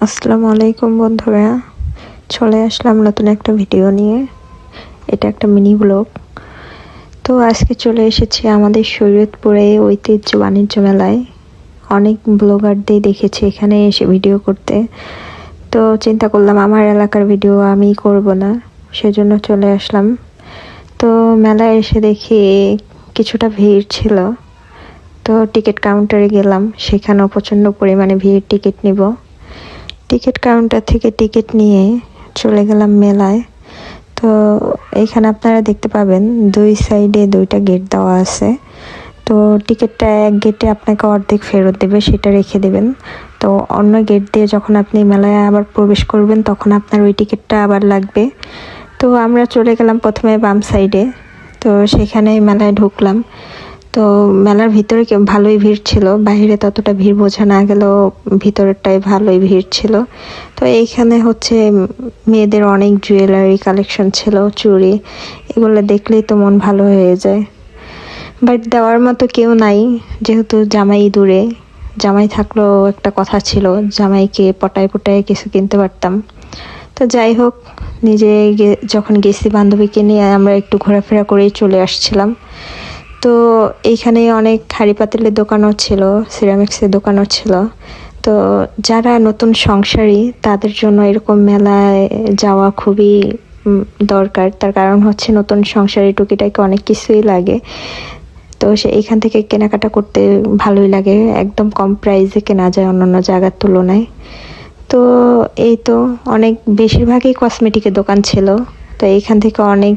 আসসালামু আলাইকুম বন্ধুরা, চলে আসলাম নতুন একটা ভিডিও নিয়ে। এটা একটা মিনি ব্লগ। তো আজকে চলে এসেছি আমাদের শরীয়তপুরে ঐতিহ্য বাণিজ্য মেলায়। অনেক ব্লগারদের দেখেছি এখানে এসে ভিডিও করতে, তো চিন্তা করলাম আমার এলাকার ভিডিও আমি করব না, সেজন্য চলে আসলাম। তো মেলায় এসে দেখি কিছুটা ভিড় ছিল, তো টিকিট কাউন্টারে গেলাম, সেখানেও প্রচণ্ড পরিমাণে ভিড়। টিকিট কাউন্টার থেকে টিকিট নিয়ে চলে গেলাম মেলায়। তো এইখানে আপনারা দেখতে পাবেন দুই সাইডে দুইটা গেট দেওয়া আছে। তো টিকিটটা এক গেটে আপনাকে অর্ধেক ফেরত দেবে, সেটা রেখে দেবেন। তো অন্য গেট দিয়ে যখন আপনি মেলায় আবার প্রবেশ করবেন তখন আপনার ওই টিকিটটা আবার লাগবে। তো আমরা চলে গেলাম প্রথমে বাম সাইডে। তো সেখানে মেলায় ঢুকলাম। তো মেলার ভিতরে ভালোই ভিড় ছিল, বাইরে ততটা ভিড় বোঝা না গেলেও ভিতরেরটাই ভালোই ভিড় ছিল। তো এইখানে হচ্ছে মেয়েদের অনেক জুয়েলারি কালেকশন ছিল, চুড়ি, এগুলো দেখলেই তো মন ভালো হয়ে যায়। বাট দেওয়ার মতো কেউ নাই, যেহেতু জামাই দূরে। জামাই থাকলেও একটা কথা ছিল, জামাইকে পটায় পটায় কিছু কিনতে পারতাম। তো যাই হোক, নিজে যখন গেছি বান্ধবীকে নিয়ে আমরা একটু ঘোরাফেরা করেই চলে আসছিলাম। তো এইখানে অনেক হাঁড়ি পাতিলের দোকানও ছিল, সিরামিক্সের দোকানও ছিল। তো যারা নতুন সংসারী তাদের জন্য এরকম মেলায় যাওয়া খুবই দরকার। তার কারণ হচ্ছে নতুন সংসারী টুকিটাকি অনেক কিছুই লাগে। তো এইখান থেকে কেনাকাটা করতে ভালোই লাগে, একদম কম প্রাইসে কেনা যায় অন্যান্য জায়গার তুলনায়। তো এই তো অনেক বেশিরভাগই কসমেটিকের দোকান ছিল। তো এইখান থেকে অনেক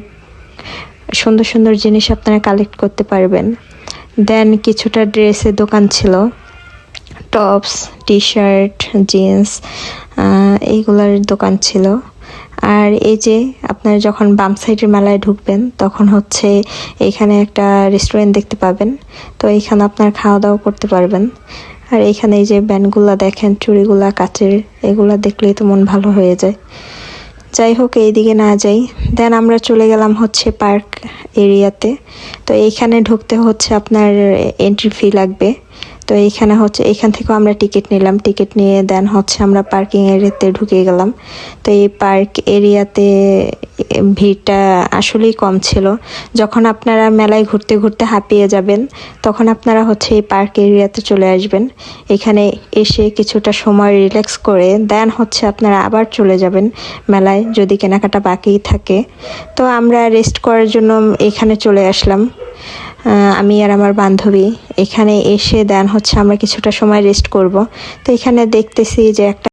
সুন্দর সুন্দর জিনিস আপনারা কালেক্ট করতে পারবেন। দেন কিছুটা ড্রেসের দোকান ছিল, টপস, টি শার্ট, জিন্স, এইগুলার দোকান ছিল। আর এই যে আপনারা যখন বাম সাইডের মেলায় ঢুকবেন তখন হচ্ছে এখানে একটা রেস্টুরেন্ট দেখতে পাবেন। তো এইখানে আপনার খাওয়া দাওয়া করতে পারবেন। আর এইখানে এই যে ব্যান্ডগুলা দেখেন, চুড়িগুলা কাচের, এগুলা দেখলেই তো মন ভালো হয়ে যায়। যাই হোক, এইদিকে না যাই, দেন আমরা চলে গেলাম হচ্ছে পার্ক এরিয়াতে। তো এইখানে ঢুকতে হচ্ছে আপনার এন্ট্রি ফি লাগবে। তো এইখানে হচ্ছে এখান থেকেও আমরা টিকিট নিলাম, টিকিট নিয়ে দেন হচ্ছে আমরা পার্কিং এরিয়াতে ঢুকে গেলাম। তো এই পার্ক এরিয়াতে ভিড়টা আসলেই কম ছিল। যখন আপনারা মেলায় ঘুরতে ঘুরতে হাঁপিয়ে যাবেন তখন আপনারা হচ্ছে এই পার্ক এরিয়াতে চলে আসবেন। এখানে এসে কিছুটা সময় রিল্যাক্স করে দেন হচ্ছে আপনারা আবার চলে যাবেন মেলায় যদি কেনাকাটা বাকি থাকে। তো আমরা রেস্ট করার জন্য এখানে চলে আসলাম, আমি আর আমার বান্ধবী। এখানে এসে দেন হচ্ছে আমরা কিছুটা সময় রেস্ট করব। তো এখানে দেখতেছি যে একটা